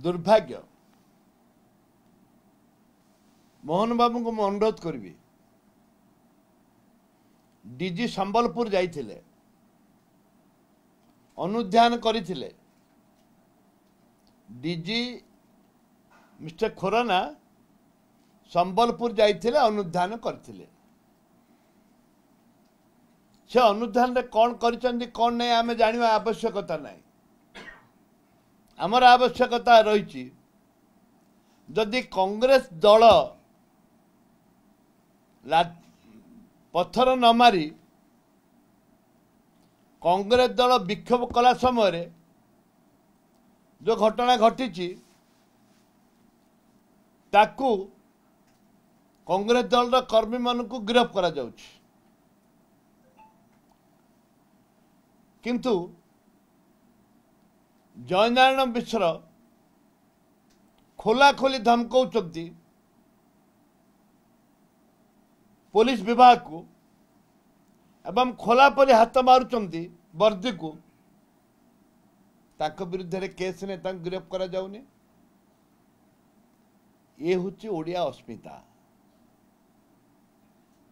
दुर्भाग्य मोहन बाबू को मैं अनुरोध करी डीजी संबलपुर जाइथिले अनुध्यान करथिले डीजी मिस्टर खोरना संबलपुर जाइथिले अनुध्यान करथिले से अनुध्यान रे कौन करिसंदी कौन नहीं आमे जानिबा आवश्यकता नहीं आमर आवश्यकता रही जदि कांग्रेस दल पत्थर न मारी कांग्रेस दल विक्षोभ कला समय जो घटना घटी ताकू कांग्रेस दल कर्मी मान को गिरफ करा जाउछि किंतु जयनारायण मिश्र खोला खोली धमकाउछंती पुलिस विभाग को एवं खोला परी हाथ मारुचंती वर्दी को ताक विरुद्ध रे केस ने ताक गिरफ्त करा जाउनी ये हुची ओडिया अस्मिता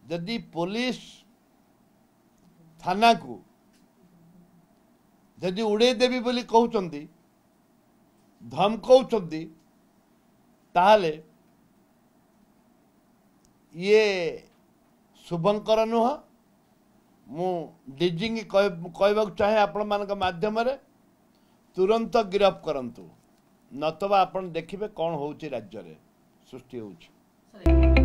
जदि पुलिस थाना को जदि उड़े देवी बोली कहउचंती धमकाउचंती ताहले ये शुभंकर नुह मु डीजी कहवा चाहे आपण मान माध्यम तुरंत गिरफ्त करंतु नतबा आपण देखिबे कौन होउची राज्य रे सृष्टि होउची।